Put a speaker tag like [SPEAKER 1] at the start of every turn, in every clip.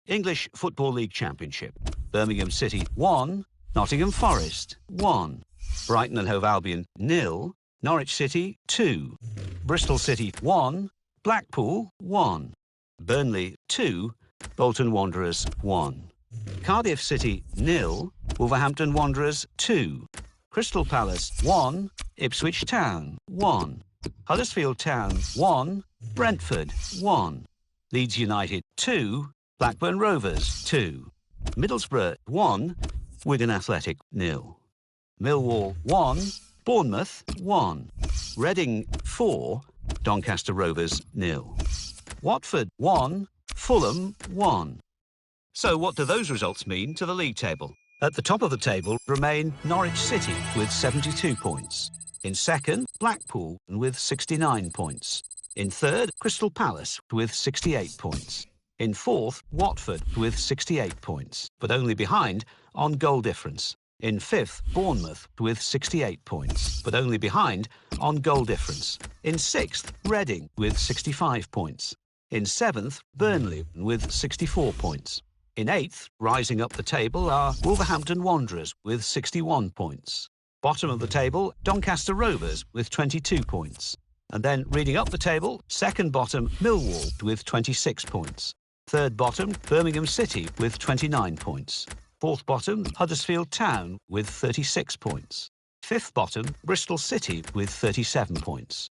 [SPEAKER 1] English Football League Championship. Birmingham City 1, Nottingham Forest 1, Brighton and Hove Albion 0, Norwich City 2, Bristol City 1, Blackpool 1, Burnley 2, Bolton Wanderers 1, Cardiff City 0, Wolverhampton Wanderers 2, Crystal Palace 1, Ipswich Town 1, Huddersfield Town 1, Brentford 1, Leeds United 2, Blackburn Rovers 2, Middlesbrough 1, Wigan Athletic 0, Millwall 1, Bournemouth 1, Reading 4, Doncaster Rovers 0, Watford 1, Fulham 1. So what do those results mean to the league table? At the top of the table remain Norwich City with 72 points. In second, Blackpool with 69 points. In third, Crystal Palace with 68 points. In fourth, Watford with 68 points, but only behind on goal difference. In fifth, Bournemouth with 68 points, but only behind on goal difference. In sixth, Reading with 65 points. In seventh, Burnley with 64 points. In eighth, rising up the table, are Wolverhampton Wanderers with 61 points. Bottom of the table, Doncaster Rovers with 22 points. And then reading up the table, second bottom, Millwall with 26 points. Third bottom, Birmingham City with 29 points. Fourth bottom, Huddersfield Town with 36 points. Fifth bottom, Bristol City with 37 points.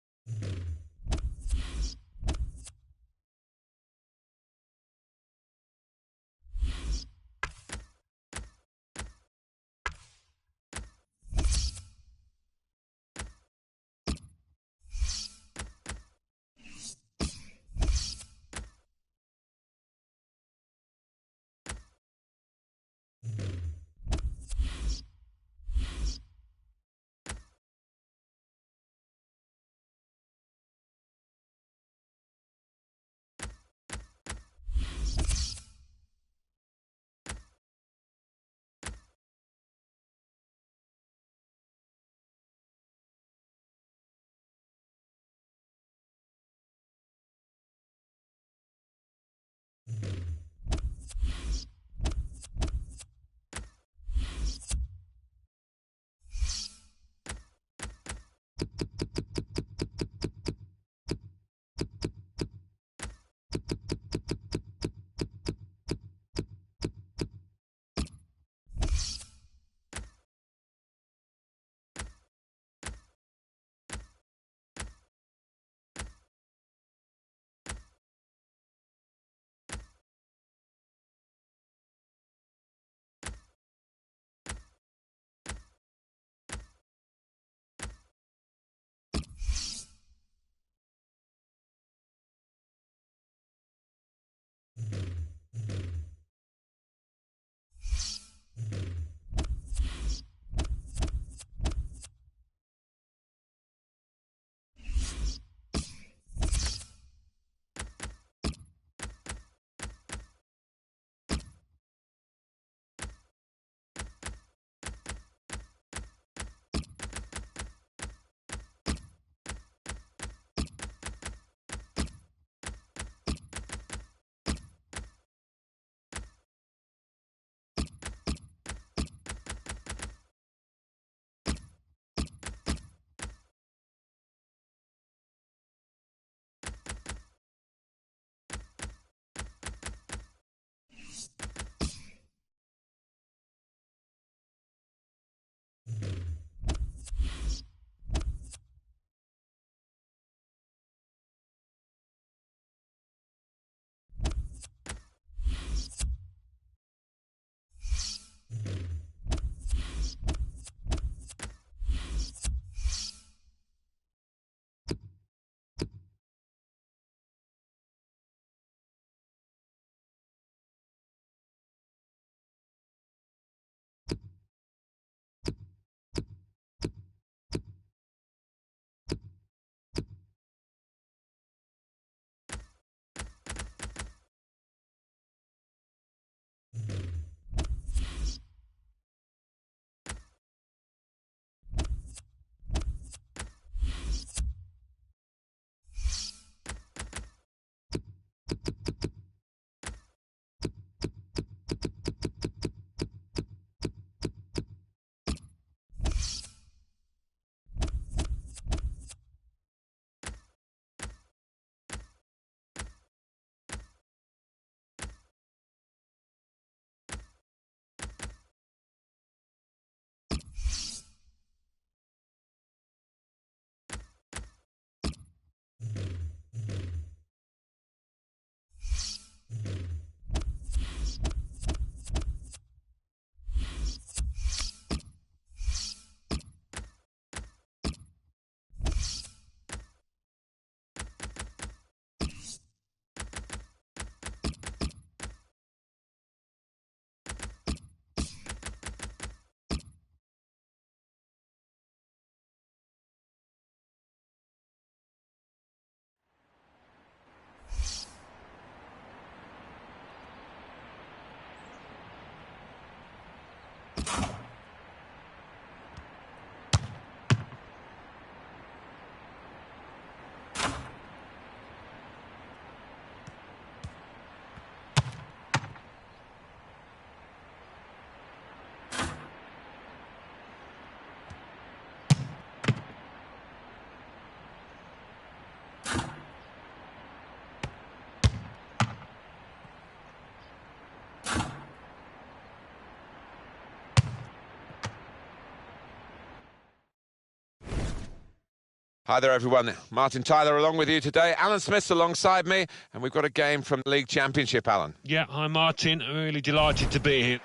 [SPEAKER 2] Hi there everyone, Martin Tyler along with you today. Alan Smith's alongside me, and we've got a game from the League Championship, Alan.
[SPEAKER 3] Yeah, hi Martin, I'm really delighted to be here.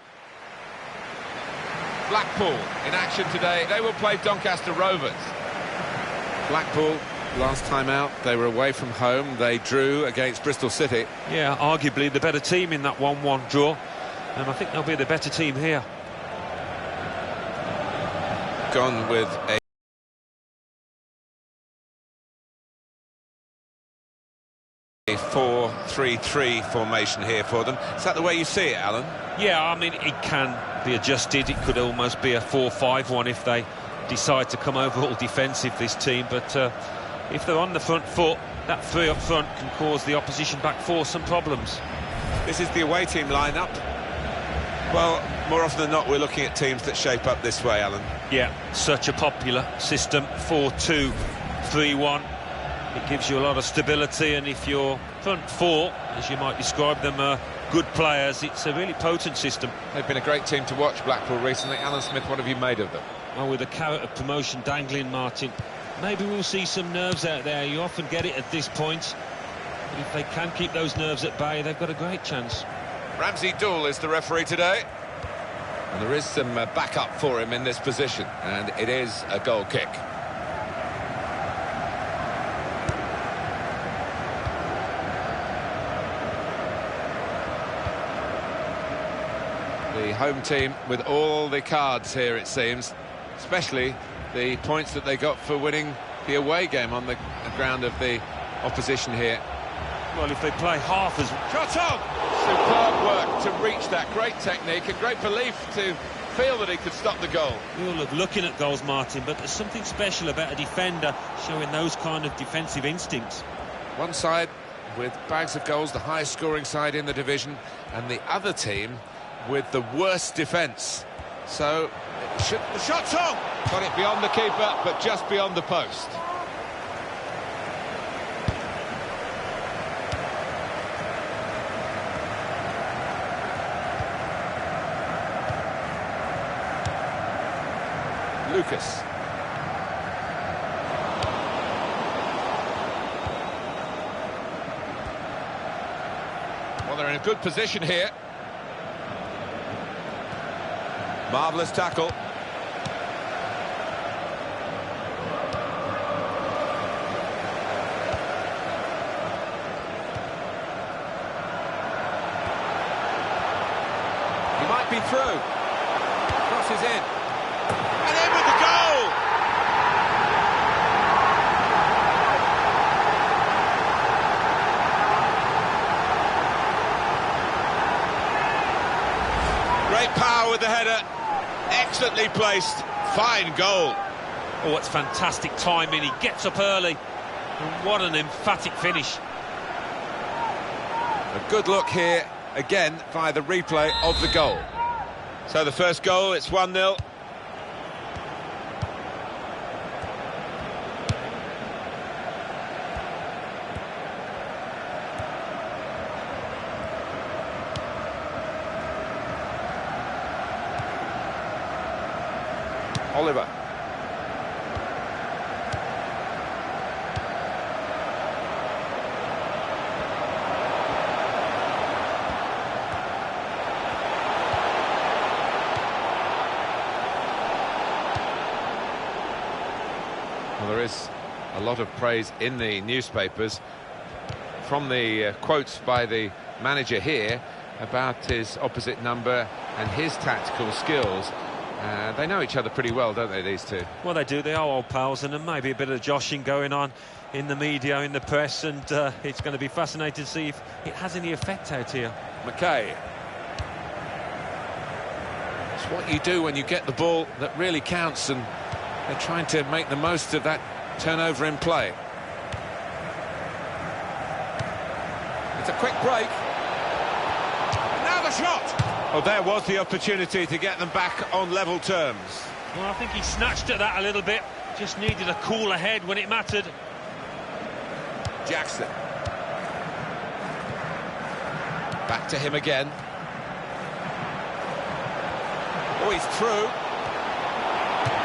[SPEAKER 2] Blackpool in action today. They will play Doncaster Rovers. Blackpool, last time out, they were away from home. They drew against Bristol City.
[SPEAKER 3] Yeah, arguably the better team in that 1-1 draw, and I think they'll be the better team here.
[SPEAKER 2] Gone with a 4-3-3 formation here for them. Is that the way you see it, Alan?
[SPEAKER 3] Yeah, I mean, it can be adjusted. It could almost be a 4-5-1 if they decide to come over all defensive, this team. But if they're on the front foot, that three up front can cause the opposition back four some problems.
[SPEAKER 2] This is the away team lineup. Well, more often than not, we're looking at teams that shape up this way, Alan.
[SPEAKER 3] Yeah, such a popular system, 4-2-3-1. It gives you a lot of stability, and if your front four, as you might describe them, are good players, it's a really potent system.
[SPEAKER 2] They've been a great team to watch, Blackpool, recently. Alan Smith, what have you made of them?
[SPEAKER 3] Well, with the carrot of promotion dangling, Martin, maybe we'll see some nerves out there. You often get it at this point. But if they can keep those nerves at bay, they've got a great chance.
[SPEAKER 2] Ramsey Dool is the referee today. And there is some backup for him in this position. And it is a goal kick. The home team with all the cards here, it seems, especially the points that they got for winning the away game on the ground of the opposition here.
[SPEAKER 3] Well, if they play half as...
[SPEAKER 2] Shot on! Superb work to reach that. Great technique and great belief to feel that he could stop the goal.
[SPEAKER 3] We all love looking at goals, Martin, but there's something special about a defender showing those kind of defensive instincts.
[SPEAKER 2] One side with bags of goals, the highest scoring side in the division, and the other team with the worst defence. So, the shot's on! Got it beyond the keeper, but just beyond the post. Lucas. Well, they're in a good position here. Marvellous tackle. He might be through. Crosses in. And in with the goal! Great power with the header. Excellently placed. Fine goal.
[SPEAKER 3] Oh, it's fantastic timing. He gets up early. And what an emphatic finish.
[SPEAKER 2] A good look here, again, via the replay of the goal. So the first goal, it's 1-0. Oliver. Well, there is a lot of praise in the newspapers from the quotes by the manager here about his opposite number and his tactical skills. They know each other pretty well, don't they, these two?
[SPEAKER 3] Well, they do. They are old pals, and there may be a bit of joshing going on in the media, in the press, and it's going to be fascinating to see if it has any effect out here.
[SPEAKER 2] McKay. It's what you do when you get the ball that really counts, and they're trying to make the most of that turnover in play. It's a quick break. And now the shot! Oh, there was the opportunity to get them back on level terms.
[SPEAKER 3] Well, I think he snatched at that a little bit. Just needed a cooler head when it mattered.
[SPEAKER 2] Jackson. Back to him again. Oh, he's through.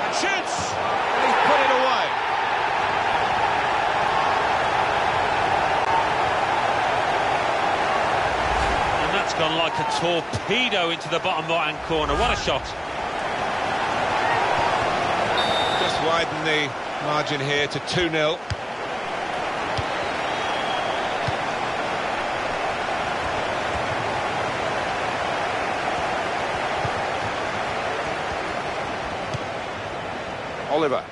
[SPEAKER 2] And shoots! And he's put it away.
[SPEAKER 3] like a torpedo into the bottom right-hand corner. What a shot.
[SPEAKER 2] Just widen the margin here to 2-0. Oliver.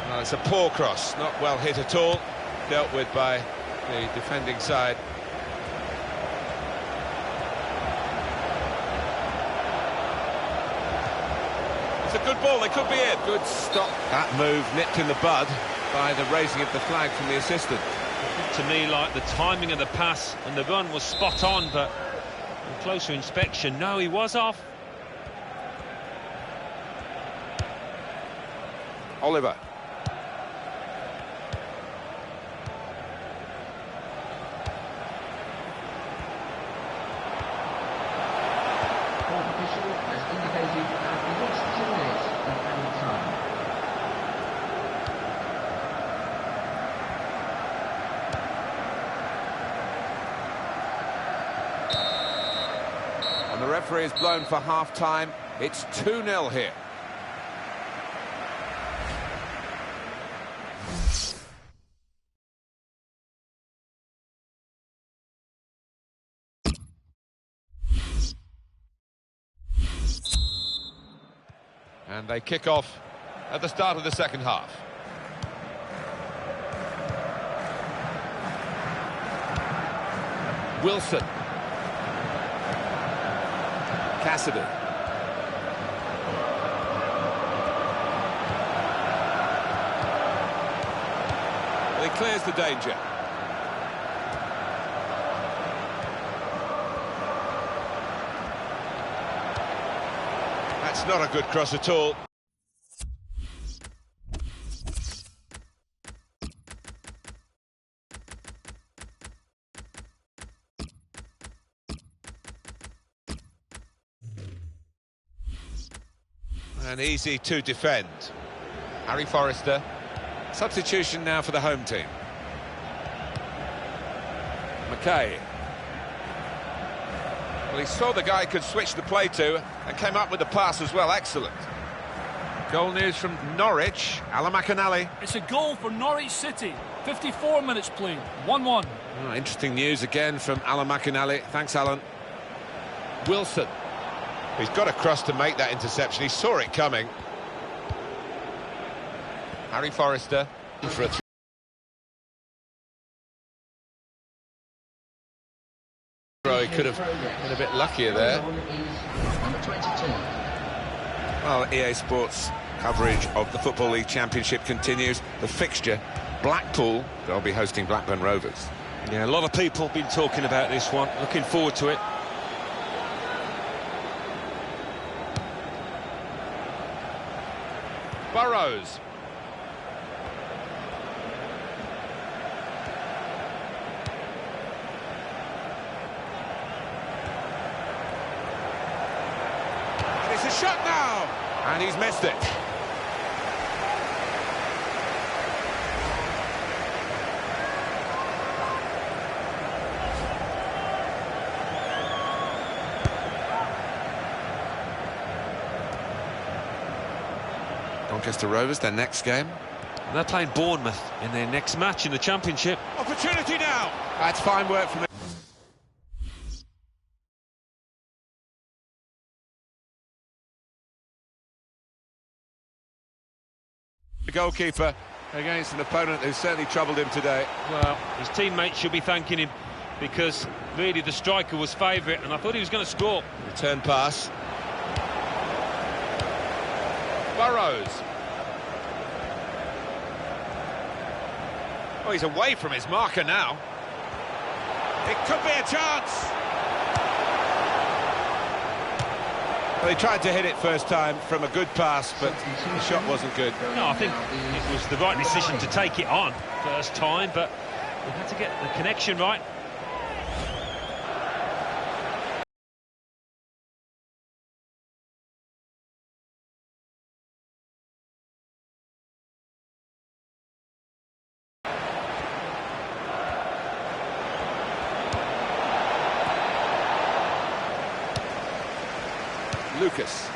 [SPEAKER 2] Well, it's a poor cross, not well hit at all, dealt with by the defending side. It's a good ball, they could be in. Good stop. That move nipped in the bud by the raising of the flag from the assistant.
[SPEAKER 3] To me, like the timing of the pass and the run was spot on, but on closer inspection, no, he was off.
[SPEAKER 2] Oliver.
[SPEAKER 4] Official has indicated that he lost 2 minutes of added time.
[SPEAKER 2] And the referee is blown for half-time. It's 2-0 here. And they kick off at the start of the second half. Wilson. Cassidy. Well, he clears the danger. That's not a good cross at all. And easy to defend. Harry Forrester. Substitution now for the home team. McKay. Well, he saw the guy could switch the play to and came up with the pass as well. Excellent. Goal news from Norwich. Alan McInally.
[SPEAKER 5] It's a goal for Norwich City. 54 minutes played. 1-1.
[SPEAKER 2] Oh, interesting news again from Alan McInally. Thanks, Alan. Wilson. He's got a cross to make that interception. He saw it coming. Harry Forrester for a throw. He could have been a bit luckier there. Well, EA Sports coverage of the Football League Championship continues. The fixture, Blackpool, they'll be hosting Blackburn Rovers.
[SPEAKER 3] Yeah, a lot of people have been talking about this one. Looking forward to it.
[SPEAKER 2] Burrows. And it's a shot now! And he's missed it. Doncaster Rovers, their next game.
[SPEAKER 3] And they're playing Bournemouth in their next match in the Championship.
[SPEAKER 2] Opportunity now! That's fine work from the goalkeeper against an opponent who's certainly troubled him today.
[SPEAKER 3] Well, his teammates should be thanking him because really the striker was favourite and I thought he was going to score.
[SPEAKER 2] Return pass. Burrows. Oh, he's away from his marker now. It could be a chance. Well, he tried to hit it first time from a good pass, but the shot wasn't good.
[SPEAKER 3] No, I think it was the right decision to take it on first time, but he had to get the connection right.
[SPEAKER 2] Lucas.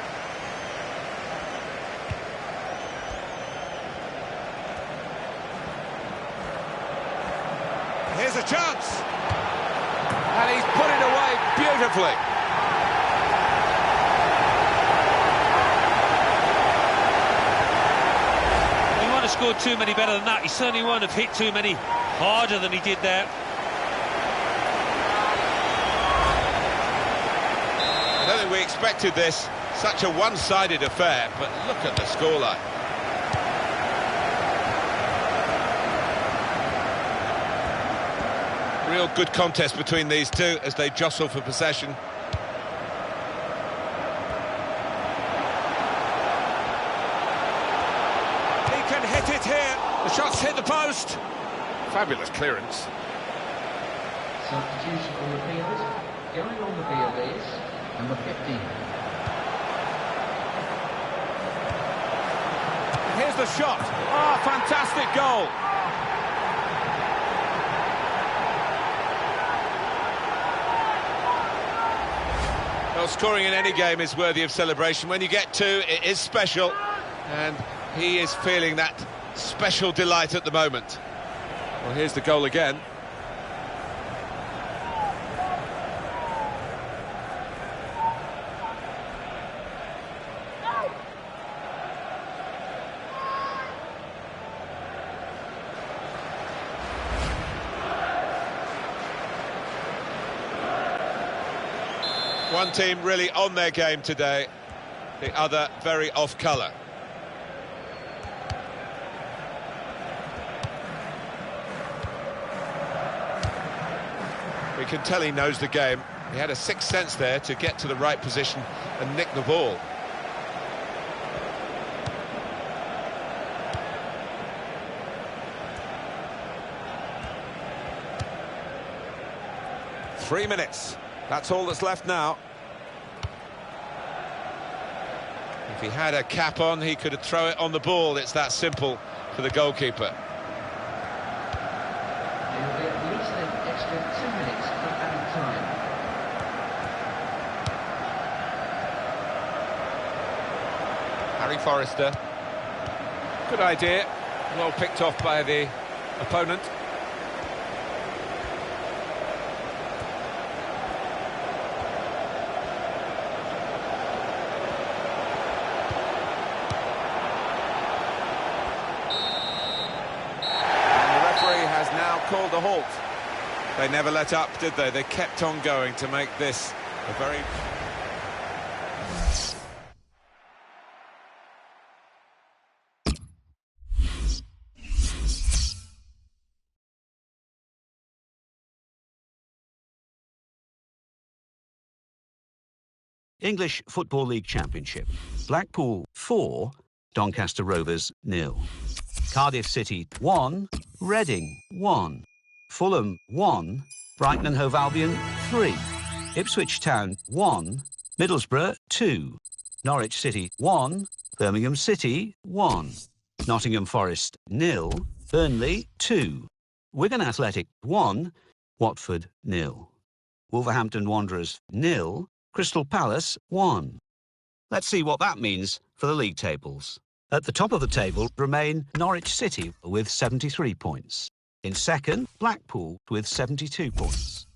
[SPEAKER 2] Here's a chance. And he's put it away beautifully.
[SPEAKER 3] He wouldn't have scored too many better than that. He certainly wouldn't have hit too many harder than he did there.
[SPEAKER 2] I don't think we expected this. Such a one-sided affair, but look at the scoreline. Real good contest between these two as they jostle for possession. He can hit it here. The shot's hit the post. Fabulous clearance.
[SPEAKER 4] Substitution for the field. Going on the field is number 15.
[SPEAKER 2] Here's the shot. Oh, fantastic goal. Well, scoring in any game is worthy of celebration. When you get two, it is special. And he is feeling that special delight at the moment. Well, here's the goal again. One team really on their game today, the other very off colour. We can tell he knows the game. He had a sixth sense there to get to the right position and nick the ball. Three minutes. That's all that's left now. If he had a cap on, he could throw it on the ball. It's that simple for the goalkeeper.
[SPEAKER 4] There will be at least an extra 2 minutes of added time.
[SPEAKER 2] Harry Forrester. Good idea. Well picked off by the opponent. Called a halt. They never let up, did they? They kept on going to make this a very...
[SPEAKER 1] English Football League Championship. Blackpool 4, Doncaster Rovers 0. Cardiff City 1, Reading 1. Fulham 1, Brighton and Hove Albion 3. Ipswich Town 1, Middlesbrough 2. Norwich City 1, Birmingham City 1. Nottingham Forest 0, Burnley 2. Wigan Athletic 1, Watford 0. Wolverhampton Wanderers 0, Crystal Palace 1. Let's see what that means for the league tables. At the top of the table remain Norwich City with 73 points. In second, Blackpool with 72 points.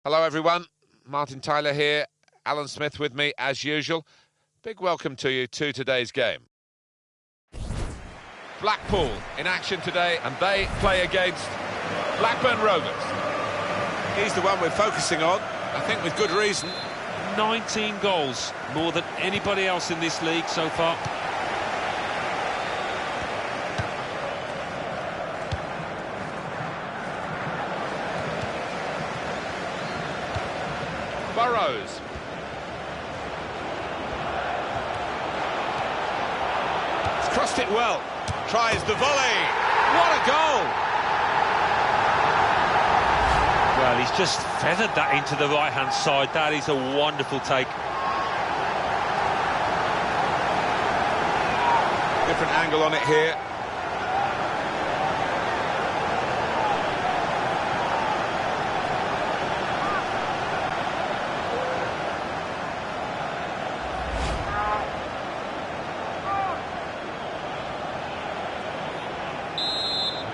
[SPEAKER 2] Hello everyone, Martin Tyler here, Alan Smith with me as usual. Big welcome to you to today's game. Blackpool in action today, and they play against Blackburn Rovers. He's the one we're focusing on, I think with good reason.
[SPEAKER 3] 19 goals, more than anybody else in this league so far.
[SPEAKER 2] Burrows. He's crossed it well. Tries the volley. What a goal!
[SPEAKER 3] Well, he's just feathered that into the right-hand side. That is a wonderful take.
[SPEAKER 2] Different angle on it here.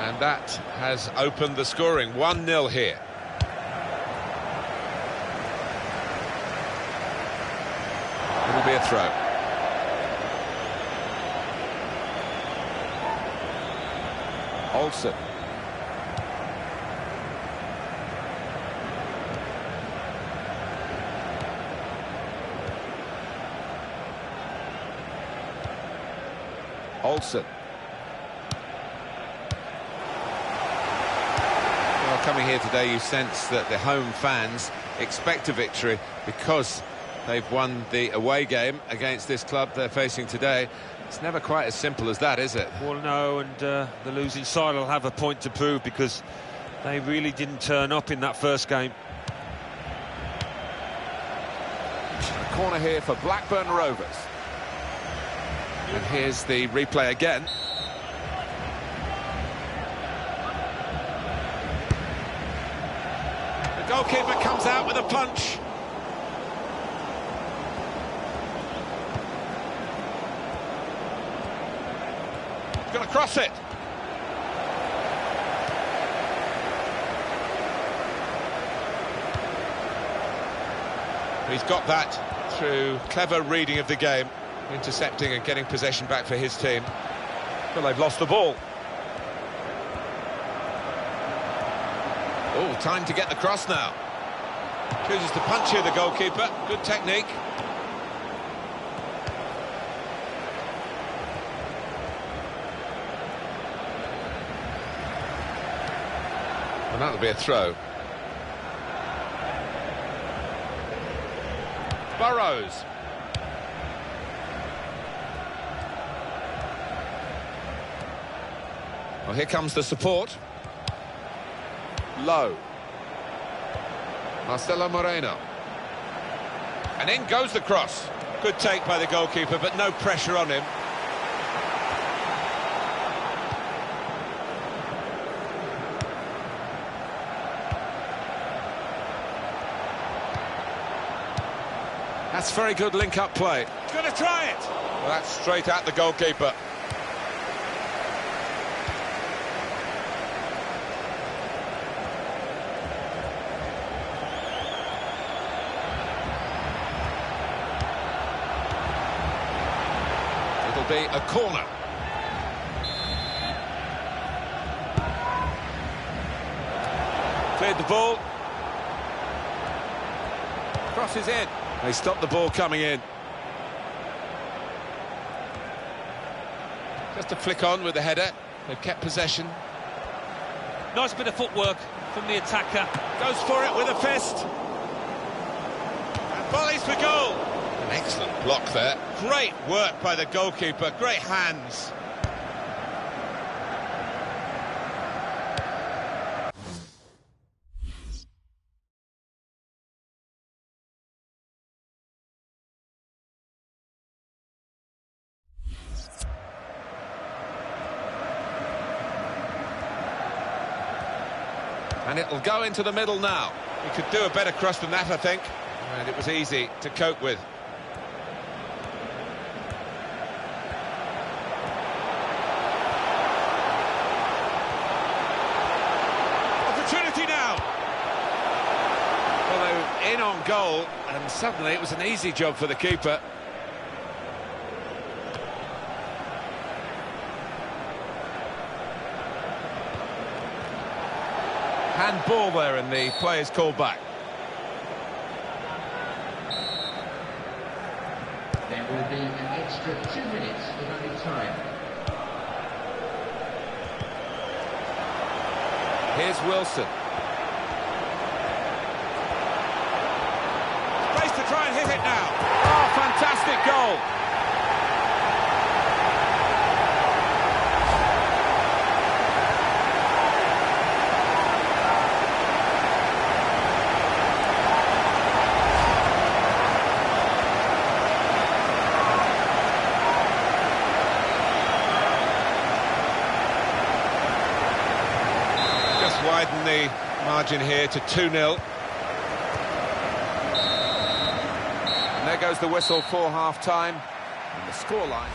[SPEAKER 2] And that has opened the scoring. 1-0 here. It'll be a throw. Olsen. Olsen. Well, coming here today, you sense that the home fans expect a victory because they've won the away game against this club they're facing today. It's never quite as simple as that, is it?
[SPEAKER 3] Well, no, and the losing side will have a point to prove because they really didn't turn up in that first game.
[SPEAKER 2] A corner here for Blackburn Rovers. And here's the replay again. The goalkeeper comes out with a punch. He's going to cross it. He's got that through clever reading of the game, intercepting and getting possession back for his team. Well, they've lost the ball. Oh, time to get the cross now. Chooses to punch here, the goalkeeper. Good technique. And that'll be a throw. Burrows. Well, here comes the support. Low. Marcelo Moreno. And in goes the cross. Good take by the goalkeeper, but no pressure on him. That's very good link-up play. He's going to try it. Well, that's straight at the goalkeeper. It'll be a corner. Cleared the ball. Crosses in. They stopped the ball coming in. Just a flick on with the header. They've kept possession.
[SPEAKER 3] Nice bit of footwork from the attacker.
[SPEAKER 2] Goes for it with a fist. And volleys for goal. An excellent block there. Great work by the goalkeeper. Great hands. And it'll go into the middle now. He could do a better cross than that, I think. And it was easy to cope with. Opportunity now. Well, in on goal, and suddenly it was an easy job for the keeper. Handball there, and the play is called back.
[SPEAKER 4] There will be an extra 2 minutes of added time.
[SPEAKER 2] Here's Wilson. Space to try and hit it now. Oh, fantastic goal. Widen the margin here to 2-0. And there goes the whistle for half-time. And the scoreline.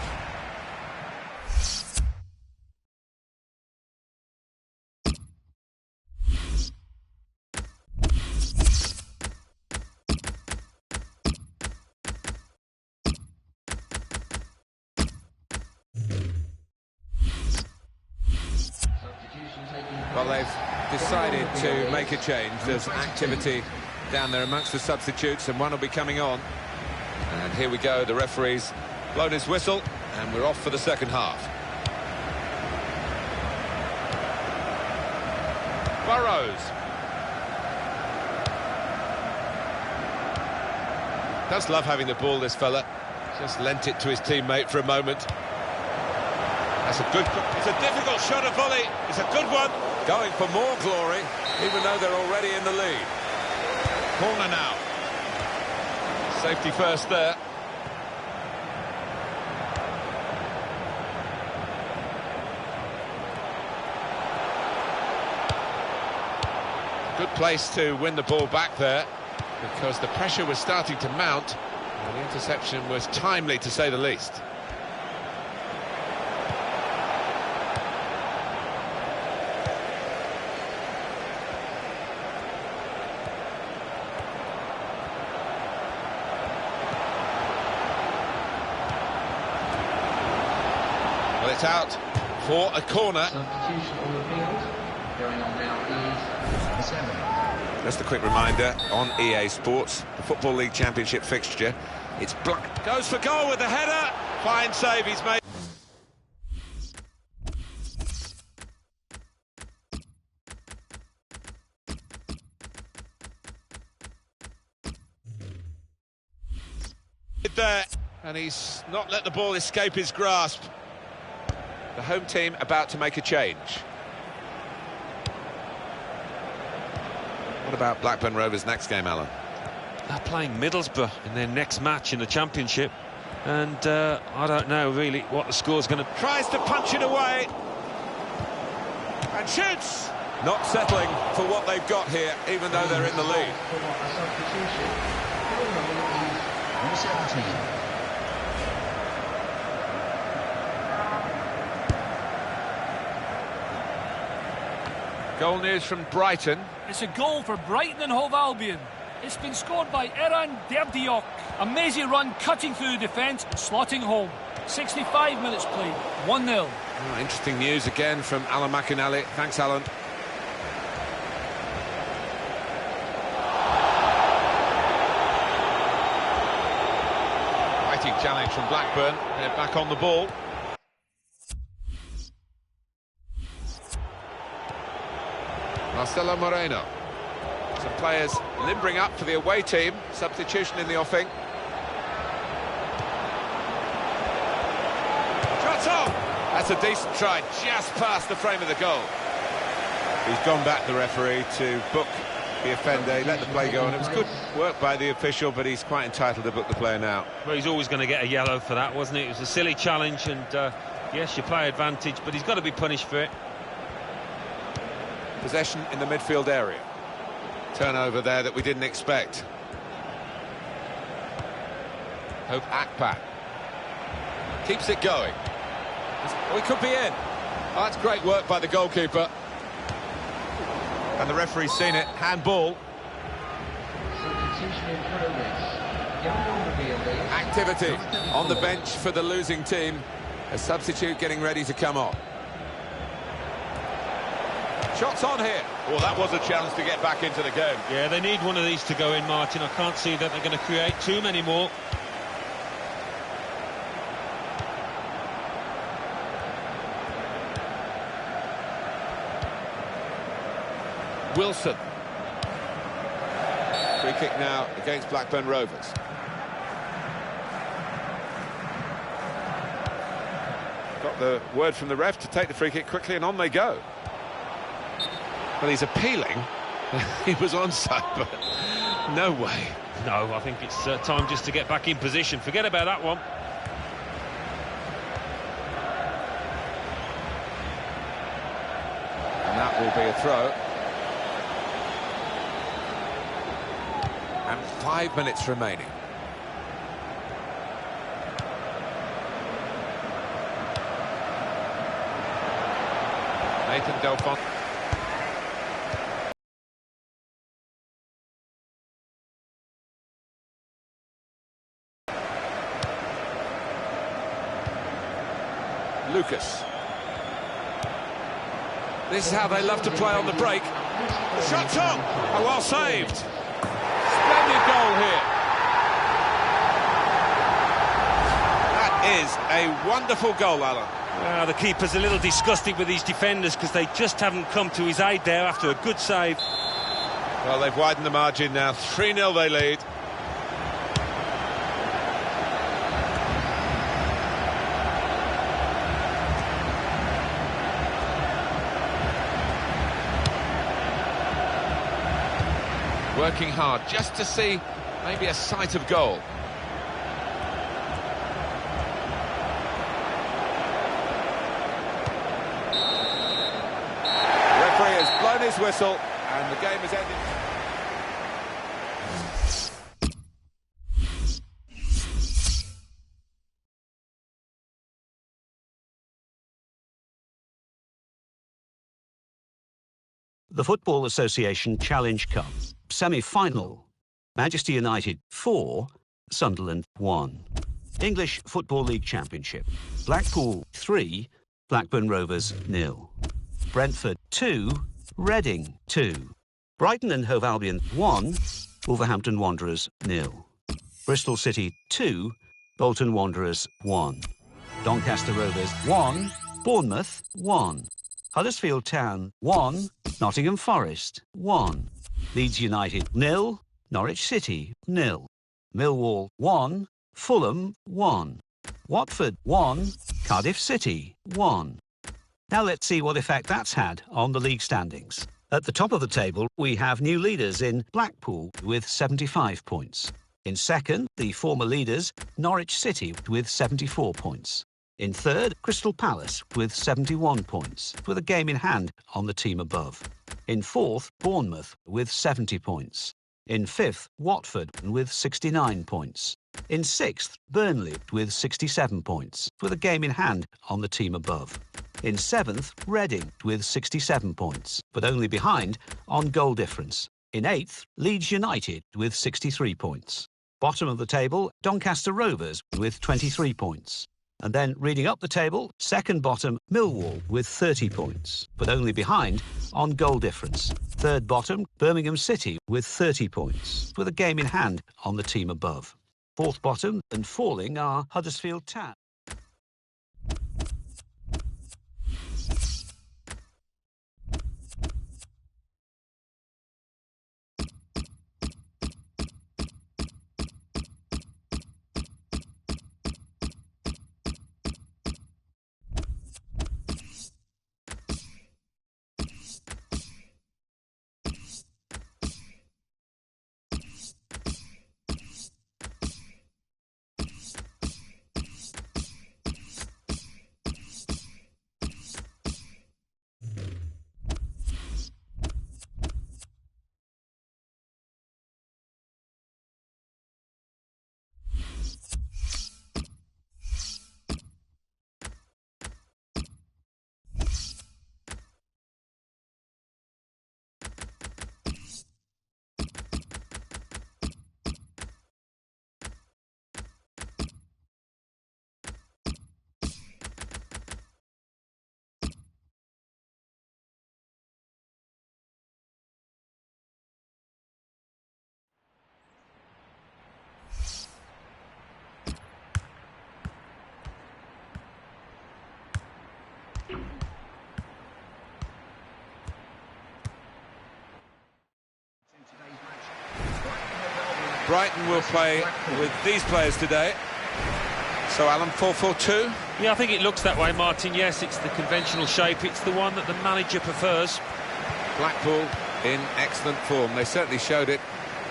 [SPEAKER 2] Well, they've decided to make a change. There's activity down there amongst the substitutes, and one will be coming on. And here we go, the referee's blown his whistle, and we're off for the second half. Burrows. Does love having the ball, this fella. Just lent it to his teammate for a moment. That's a good... It's a difficult shot, a volley. It's a good one. Going for more glory, even though they're already in the lead. Corner now. Safety first there. Good place to win the ball back there, because the pressure was starting to mount, and the interception was timely, to say the least. Well, it's out for a corner.
[SPEAKER 4] Substitution on the field. Going on now is 7.
[SPEAKER 2] Just a quick reminder on EA Sports, the Football League Championship fixture. It's Black. Goes for goal with the header. Fine save he's made. There, and he's not let the ball escape his grasp. The home team about to make a change. What about Blackburn Rovers' next game, Alan?
[SPEAKER 3] They're playing Middlesbrough in their next match in the Championship, and I don't know really what the score's going to...
[SPEAKER 2] Tries to punch it away, and shoots! Not settling for what they've got here, even though they're in the lead.
[SPEAKER 4] For a substitution. Number 17.
[SPEAKER 2] Goal news from Brighton.
[SPEAKER 5] It's a goal for Brighton and Hove Albion. It's been scored by Eran Derdiok. Amazing run, cutting through the defence, slotting home. 65 minutes played, 1-0.
[SPEAKER 2] Oh, interesting news again from Alan McInally. Thanks, Alan. Fighting challenge from Blackburn. They're back on the ball. Marcelo Moreno. Some players limbering up for the away team. Substitution in the offing. Shots on! That's a decent try, just past the frame of the goal. He's gone back, the referee, to book the offender. He let the play go on. It was good work by the official, but he's quite entitled to book the player now.
[SPEAKER 3] Well, he's always going to get a yellow for that, wasn't it? It was a silly challenge, and yes, you play advantage, but he's got to be punished for it.
[SPEAKER 2] Possession in the midfield area. Turnover there that we didn't expect. Hope Akpat keeps it going. We could be in. Oh, that's great work by the goalkeeper. And the referee's seen it. Handball.
[SPEAKER 4] Substitution in progress. Yellow revealing.
[SPEAKER 2] Activity on the bench for the losing team. A substitute getting ready to come on. Shots on here.
[SPEAKER 6] Well, that was a chance to get back into the game.
[SPEAKER 3] Yeah, they need one of these to go in, Martin. I can't see that they're going to create too many more.
[SPEAKER 2] Wilson. Free kick now against Blackburn Rovers. Got the word from the ref to take the free kick quickly, and on they go. Well, he's appealing. He was onside, but no way.
[SPEAKER 3] No, I think it's time just to get back in position. Forget about that one.
[SPEAKER 2] And that will be a throw. And 5 minutes remaining. Nathan Delfont. Lucas. This is how they love to play on the break. Shot on! Oh, well saved. Splendid goal here. That is a wonderful goal, Alan.
[SPEAKER 3] The keeper's a little disgusted with these defenders because they just haven't come to his aid there after a good save.
[SPEAKER 2] Well, they've widened the margin now. 3-0 they lead. Working hard just to see maybe a sight of goal. The referee has blown his whistle and the game has ended.
[SPEAKER 1] The Football Association Challenge Cup semi-final. Manchester United 4, Sunderland 1. English Football League Championship. Blackpool 3, Blackburn Rovers 0. Brentford 2, Reading 2. Brighton and Hove Albion 1, Wolverhampton Wanderers 0. Bristol City 2, Bolton Wanderers 1. Doncaster Rovers 1, Bournemouth 1. Huddersfield Town 1, Nottingham Forest 1. Leeds United 0, Norwich City 0. Millwall 1, Fulham 1. Watford 1, Cardiff City 1. Now let's see what effect that's had on the league standings. At the top of the table we have new leaders in Blackpool with 75 points. In second, the former leaders Norwich City with 74 points. In third, Crystal Palace with 71 points, with a game in hand on the team above. In fourth, Bournemouth with 70 points. In fifth, Watford with 69 points. In sixth, Burnley with 67 points, with a game in hand on the team above. In seventh, Reading with 67 points, but only behind on goal difference. In eighth, Leeds United with 63 points. Bottom of the table, Doncaster Rovers with 23 points. And then, reading up the table, second bottom, Millwall with 30 points, but only behind on goal difference. Third bottom, Birmingham City with 30 points, with a game in hand on the team above. Fourth bottom and falling are Huddersfield Town.
[SPEAKER 2] Brighton will play with these players today. So, Alan, 4-4-2?
[SPEAKER 3] Yeah, I think it looks that way, Martin. Yes, it's the conventional shape. It's the one that the manager prefers.
[SPEAKER 2] Blackpool in excellent form. They certainly showed it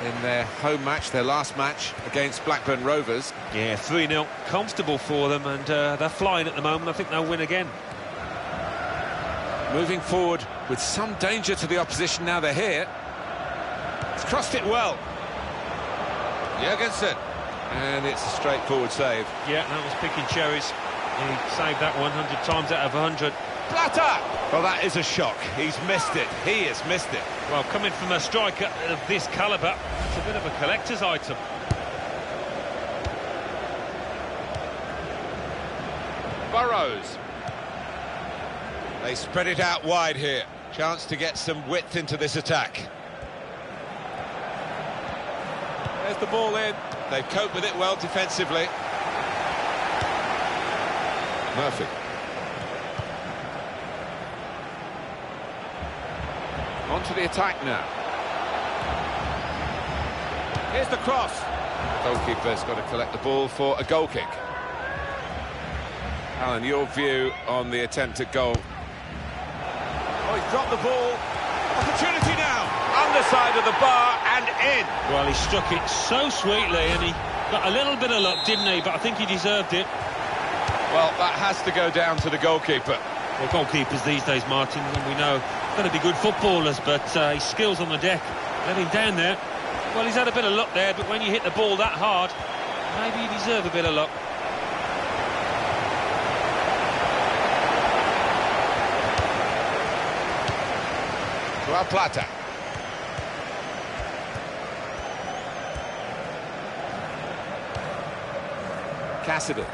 [SPEAKER 2] in their home match, their last match against Blackburn Rovers.
[SPEAKER 3] Yeah, 3-0, comfortable for them, and they're flying at the moment. I think they'll win again.
[SPEAKER 2] Moving forward with some danger to the opposition now they're here. It's crossed it well. Jurgensen. And it's a straightforward save.
[SPEAKER 3] Yeah, that was picking cherries. He saved that 100 times out of 100.
[SPEAKER 2] Blatter! Well, that is a shock. He's missed it. He has missed it.
[SPEAKER 3] Well, coming from a striker of this calibre, it's a bit of a collector's item.
[SPEAKER 2] Burrows. They spread it out wide here. Chance to get some width into this attack. There's the ball in. They've coped with it well defensively. Murphy. On to the attack now. Here's the cross. The goalkeeper's got to collect the ball for a goal kick. Alan, your view on the attempt at goal? Oh, he's dropped the ball. Opportunity now. Underside of the bar and in.
[SPEAKER 3] Well, he struck it so sweetly and he got a little bit of luck, didn't he? But I think he deserved it.
[SPEAKER 2] Well, that has to go down to the goalkeeper.
[SPEAKER 3] Well, goalkeepers these days, Martin, and we know, got to be good footballers, but his skills on the deck let him down there. Well, he's had a bit of luck there, but when you hit the ball that hard, maybe you deserve a bit of luck.
[SPEAKER 2] Well, Plata. Cassidy.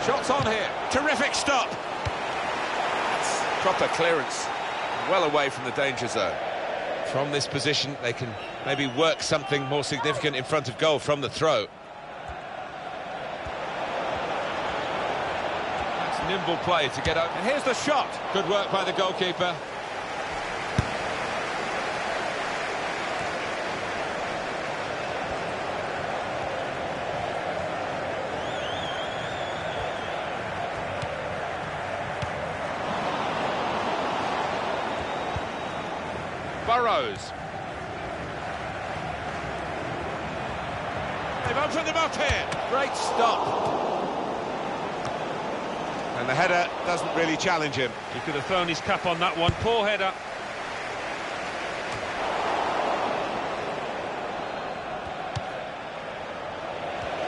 [SPEAKER 2] Shots on here. Terrific stop. Proper clearance. Well away from the danger zone. From this position, they can maybe work something more significant in front of goal from the throw. That's nimble play to get out. And here's the shot. Good work by the goalkeeper. Burrows. They've opened them up here. Great stop. And the header doesn't really challenge him.
[SPEAKER 3] He could have thrown his cap on that one. Poor header.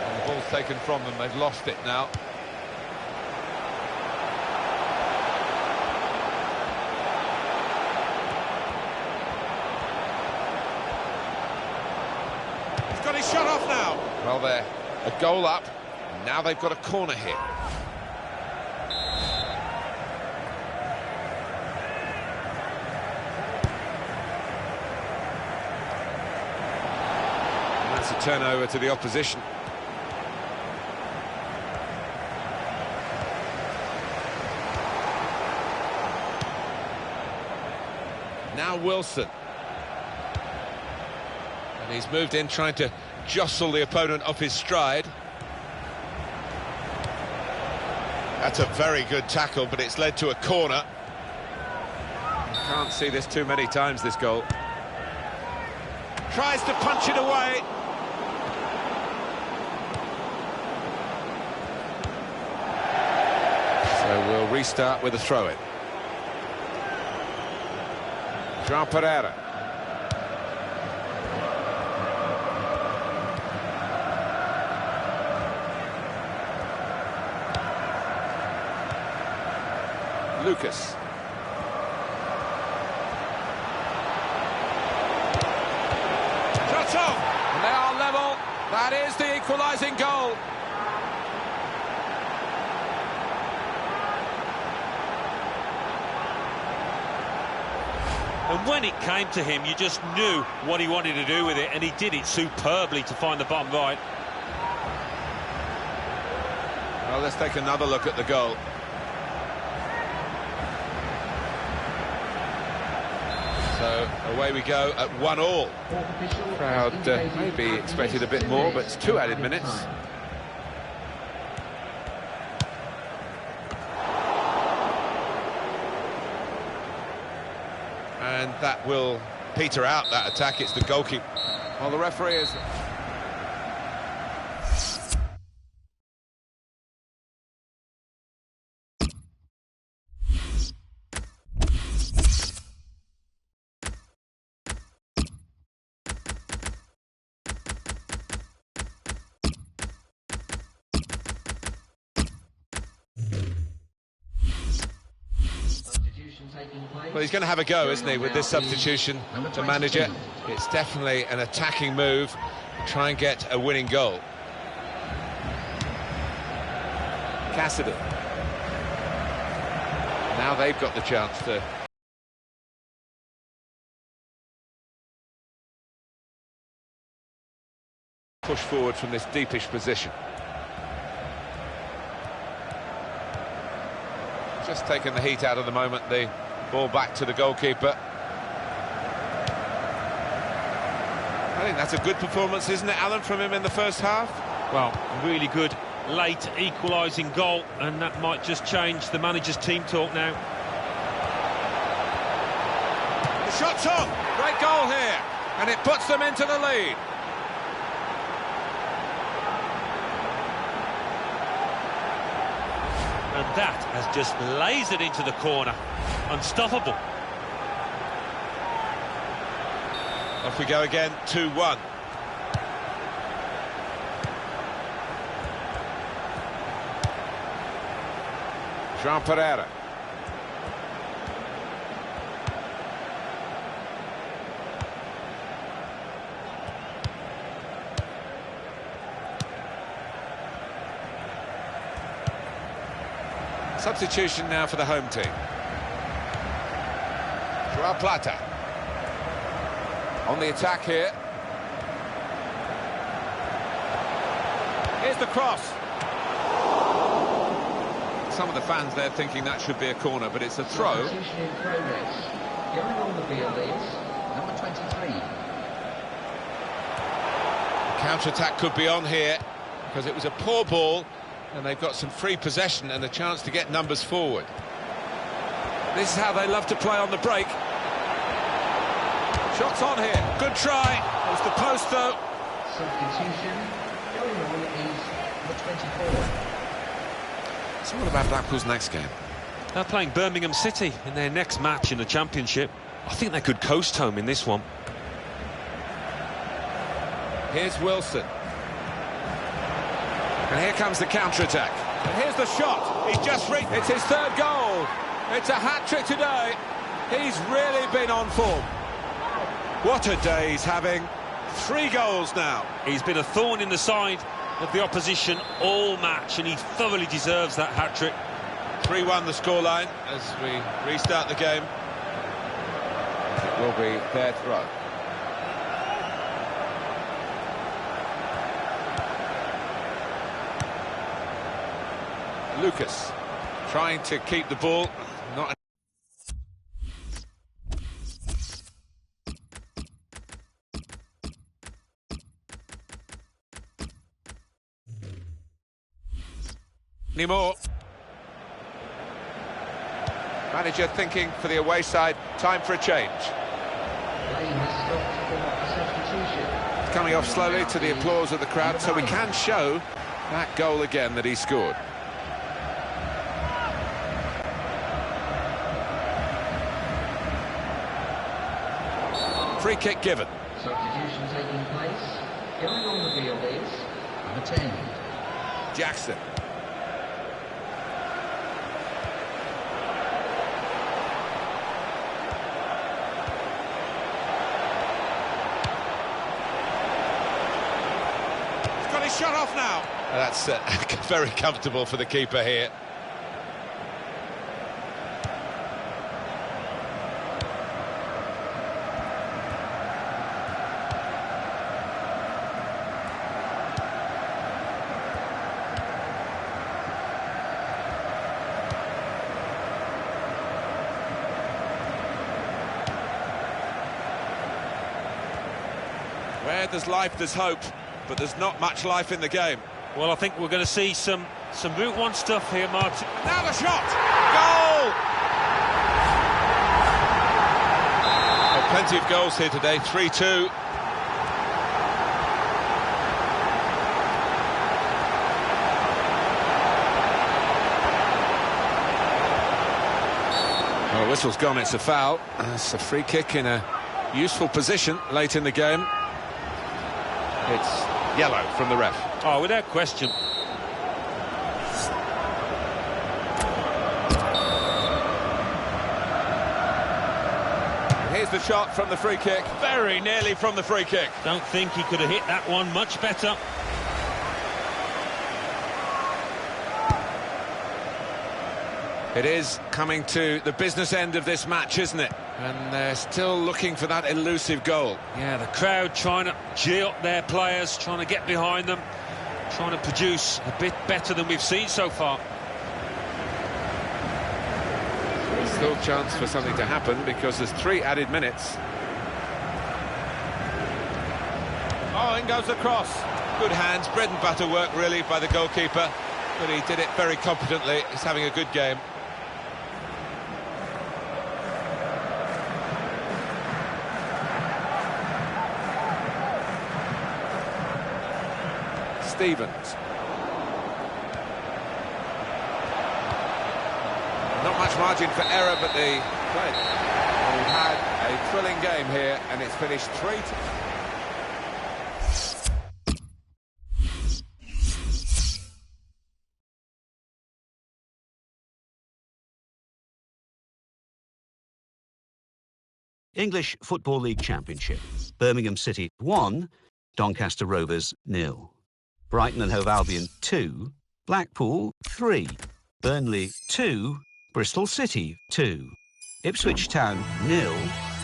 [SPEAKER 2] And the ball's taken from them. They've lost it now. Got his shot off now. Well, they're a goal up. Now they've got a corner here. And that's a turnover to the opposition. Now Wilson. And he's moved in trying to jostle the opponent off his stride. That's a very good tackle, but it's led to a corner. You can't see this too many times, this goal. Tries to punch it away. So we'll restart with a throw-in. João Pereira. Lucas. Shots off, and they are level. That is the equalising goal.
[SPEAKER 3] And when it came to him, you just knew what he wanted to do with it, and he did it superbly to find the bottom right.
[SPEAKER 2] Well, let's take another look at the goal. So away we go at 1-1. Crowd maybe expected a bit more, but it's 2 added minutes. And that will peter out that attack. It's the goalkeeper. Well, the referee is... Well, he's going to have a go, isn't he, with this substitution, the manager. It's definitely an attacking move to try and get a winning goal. Cassidy. Now they've got the chance to... push forward from this deepish position. Just taking the heat out of the moment, the ball back to the goalkeeper. I think that's a good performance, isn't it, Alan, from him in the first half?
[SPEAKER 3] Well, really good late equalising goal, and that might just change the manager's team talk now.
[SPEAKER 2] The shot's on! Great goal here, and it puts them into the lead.
[SPEAKER 3] And that has just lasered into the corner. Unstoppable.
[SPEAKER 2] Off we go again, 2-1. Jean Pereira. Substitution now for the home team. Joao Plata. On the attack here. Here's the cross. Some of the fans there thinking that should be a corner, but it's a throw.
[SPEAKER 4] Substitution in progress. Going on the field is number 23.
[SPEAKER 2] Counter-attack could be on here, because it was a poor ball, and they've got some free possession and a chance to get numbers forward. This is how they love to play on the break. Shots on here. Good try. It was the post, though.
[SPEAKER 4] Substitution. Going on is number 24.
[SPEAKER 2] So what about Blackpool's next game?
[SPEAKER 3] They're playing Birmingham City in their next match in the Championship. I think they could coast home in this one.
[SPEAKER 2] Here's Wilson. And here comes the counter-attack. And here's the shot. He's just reached. It's his third goal. It's a hat-trick today. He's really been on form. What a day he's having. 3 goals now.
[SPEAKER 3] He's been a thorn in the side of the opposition all match, and he thoroughly deserves that hat-trick.
[SPEAKER 2] 3-1 the scoreline as we restart the game. It will be their throw. Lucas trying to keep the ball. Not anymore. Manager thinking for the away side, time for a change. It's coming off slowly to the applause of the crowd, so we can show that goal again that he scored. Free kick given.
[SPEAKER 4] Substitution taking place. Going on the field is number 10.
[SPEAKER 2] Jackson. He's got his shot off now. That's very comfortable for the keeper here. Where there's life, there's hope, but there's not much life in the game.
[SPEAKER 3] Well, I think we're going to see some Route 1 stuff here, Martin.
[SPEAKER 2] Now the shot! Goal! Oh, plenty of goals here today, 3-2. Well, the whistle's gone, it's a foul. It's a free kick in a useful position late in the game. It's yellow from the ref.
[SPEAKER 3] Oh, without question.
[SPEAKER 2] Here's the shot from the free kick. Very nearly from the free kick.
[SPEAKER 3] Don't think he could have hit that one much better.
[SPEAKER 2] It is coming to the business end of this match, isn't it? And they're still looking for that elusive goal.
[SPEAKER 3] Yeah, the crowd trying to gee up their players, trying to get behind them, trying to produce a bit better than we've seen so far.
[SPEAKER 2] There's still a chance for something to happen because there's 3 added minutes. Oh, in goes the cross. Good hands, bread and butter work really by the goalkeeper, but he did it very competently. He's having a good game. Stevens. Not much margin for error, but the play. We've had a thrilling game here, and it's finished 3-2.
[SPEAKER 1] English Football League Championship. Birmingham City 1, Doncaster Rovers 0. Brighton and Hove Albion 2, Blackpool 3. Burnley 2, Bristol City 2. Ipswich Town 0,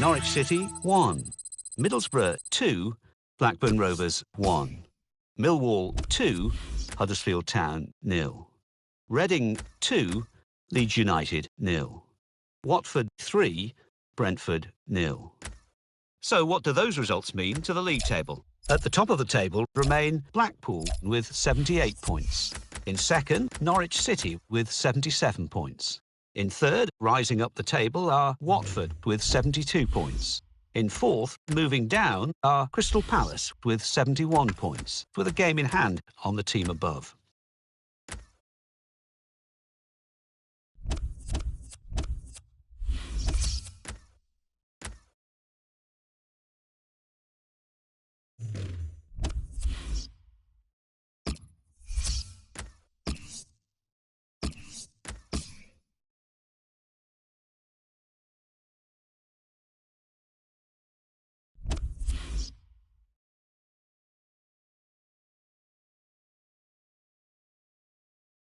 [SPEAKER 1] Norwich City 1. Middlesbrough 2, Blackburn Rovers 1. Millwall 2, Huddersfield Town 0. Reading 2, Leeds United 0. Watford 3, Brentford 0. So what do those results mean to the league table? At the top of the table remain Blackpool with 78 points. In second, Norwich City with 77 points. In third, rising up the table, are Watford with 72 points. In fourth, moving down, are Crystal Palace with 71 points, with a game in hand on the team above.